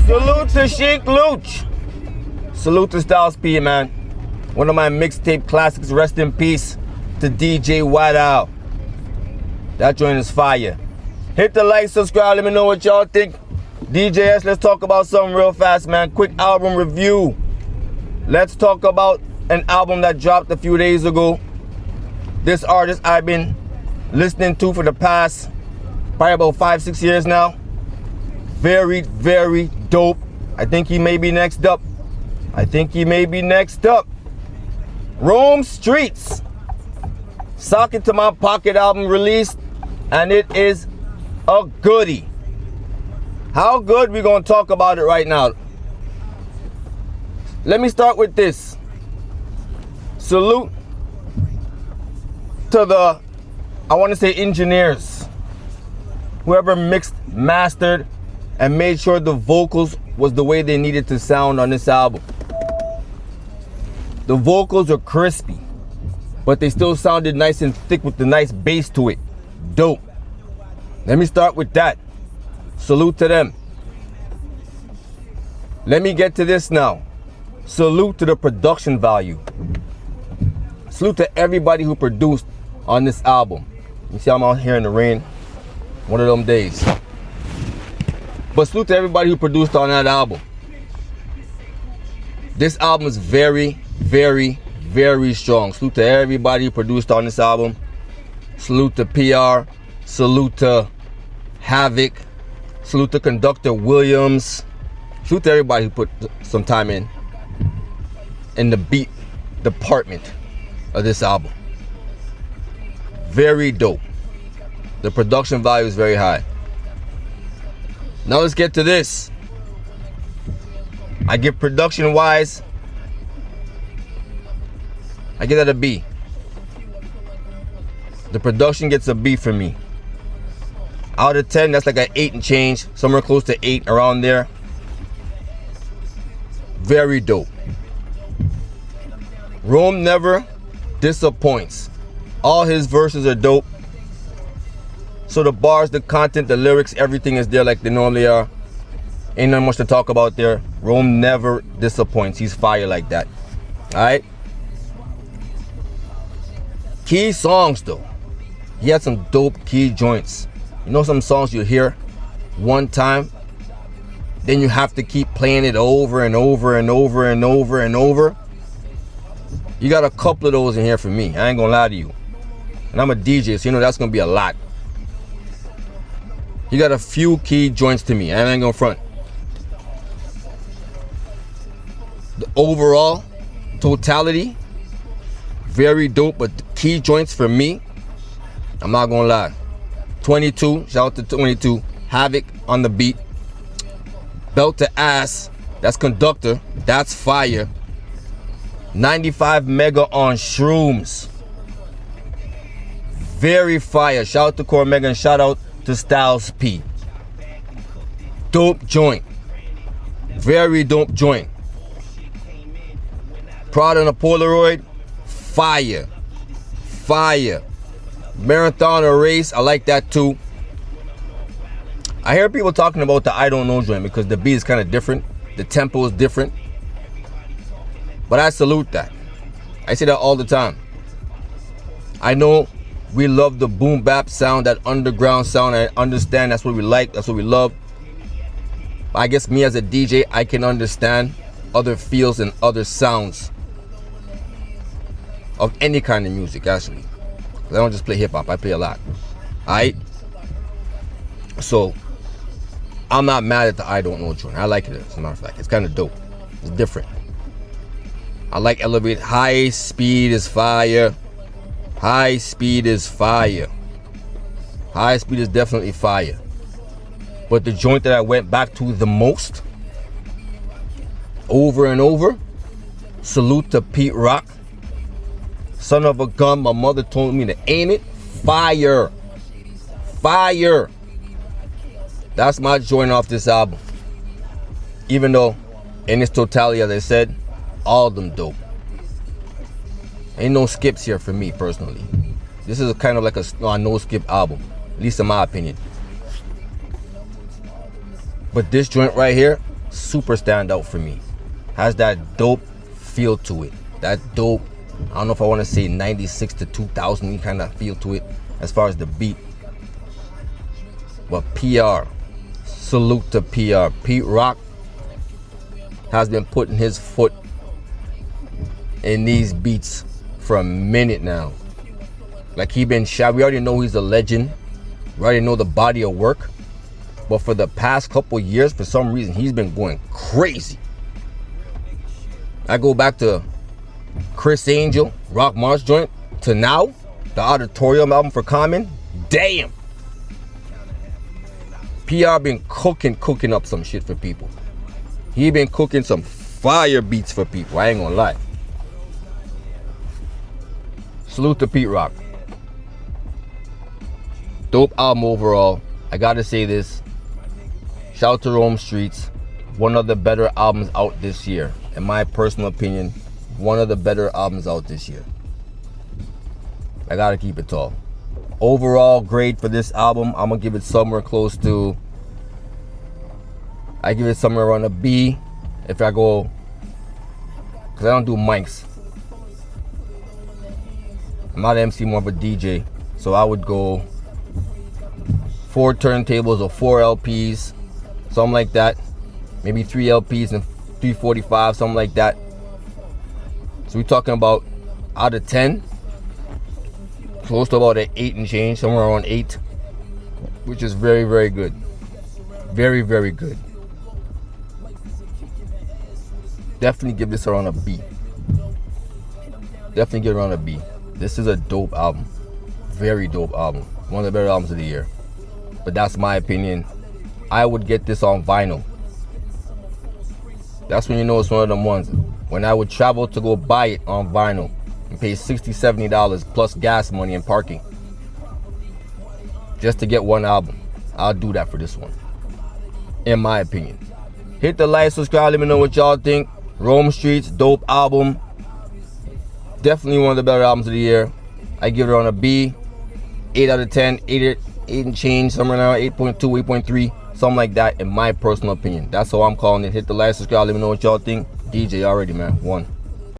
Salute to Sheik Luch. Salute to STEETZ P, man. One of my mixtape classics. Rest in peace to DJ Whiteout. That joint is fire. Hit the like, subscribe, let me know what y'all think. D.J.S, let's talk about something real fast, man. Quick album review. Let's talk about an album that dropped a few days ago. This artist I've been listening to for the past probably about 5-6 years now. Very, very dope. I think he may be next up. Rome Streets. Sock It to My Pocket album released, and it is a goodie. How good? We're gonna talk about it right now. Let me start with this. Salute to the, I want to say, engineers, whoever mixed, mastered, and made sure the vocals was the way they needed to sound on this album. The vocals are crispy, but they still sounded nice and thick with the nice bass to it. Dope. Let me start with that. Salute to them. Let me get to this now. Salute to the production value. Salute to everybody who produced on this album. You see I'm out here in the rain. One of them days. But salute to everybody who produced on that album. This album is very, very, very strong. Salute to everybody who produced on this album. Salute to PR. Salute to Havoc. Salute to Conductor Williams. Salute to everybody who put some time in the beat department of this album. Very dope. The production value is very high. Now let's get to this. I give production wise, I give that a B. The production gets a B for me. Out of 10, that's like an 8 and change, somewhere close to 8, around there. Very dope. Rome never disappoints. All his verses are dope. So the bars, the content, the lyrics, everything is there like they normally are. Ain't not much to talk about there. Rome never disappoints. He's fire like that. Alright? Key songs though. He had some dope key joints. You know some songs you hear one time, then you have to keep playing it over and over and over and over and over. You got a couple of those in here for me. I ain't gonna lie to you. And I'm a DJ, so you know that's gonna be a lot. You got a few key joints to me. I ain't gonna front. The overall totality, very dope, but the key joints for me, I'm not gonna lie. 22, shout out to 22. Havoc on the beat. Belt to Ass, that's Conductor, that's fire. 95 Mega on Shrooms. Very fire. Shout out to Core Mega and shout out to STEETZ P. Dope joint. Very dope joint. Proud on a Polaroid. Fire. Fire. Marathon or Race, I like that too. I hear people talking about the I Don't Know joint because the beat is kind of different. The tempo is different. But I salute that. I say that all the time. I know we love the boom bap sound, that underground sound. I understand that's what we like, that's what we love. But I guess me as a DJ, I can understand other feels and other sounds of any kind of music, actually. I don't just play hip-hop, I play a lot. Alright? So, I'm not mad at the I Don't Know joint. I like it, as a matter of fact. It's kind of dope. It's different. I like Elevate. High Speed is fire. High Speed is fire. High Speed is definitely fire. But the joint that I went back to the most, over and over, salute to Pete Rock. Son of a gun, my mother told me to aim it. Fire. Fire. That's my joint off this album. Even though, in its totality, as I said, all of them dope. Ain't no skips here for me personally. This is kind of like a no skip album. At least in my opinion. But this joint right here, super stand out for me. Has that dope feel to it. That dope, I don't know if I want to say 96 to 2000 kind of feel to it as far as the beat. But PR, salute to PR. Pete Rock has been putting his foot in these beats for a minute now. Like he been shot. We already know he's a legend. We already know the body of work. But for the past couple years, for some reason, he's been going crazy. I go back to Chris Angel, Rock March joint, to now, the Auditorium album for Common. Damn. PR been cooking up some shit for people. He been cooking some fire beats for people. I ain't gonna lie. Salute to Pete Rock. Dope album overall. I gotta say this. Shout out to Rome Streets. One of the better albums out this year. In my personal opinion, one of the better albums out this year. I gotta keep it tall. Overall grade for this album, I'm gonna give it somewhere close to, I give it somewhere around a B. If I go, because I don't do mics. I'm not an MC, more of a DJ. So I would go 4 turntables or 4 LPs, something like that. Maybe 3 LPs and 345, something like that. So we're talking about out of 10, close to about an 8 and change, somewhere around 8, which is very, very good. Very, very good. Definitely give this around a B. Definitely give it around a B. This is a dope album. Very dope album. One of the better albums of the year. But that's my opinion. I would get this on vinyl. That's when you know it's one of them ones. When I would travel to go buy it on vinyl and pay $60, $70 plus gas money and parking just to get one album. I'll do that for this one, in my opinion. Hit the like, subscribe, let me know what y'all think. Rome Streets, dope album. Definitely one of the better albums of the year. I give it on a B. 8 out of 10, 8 and change, somewhere around 8.2, 8.3, something like that, in my personal opinion. That's how I'm calling it. Hit the like, subscribe, let me know what y'all think. DJ already, man. 1.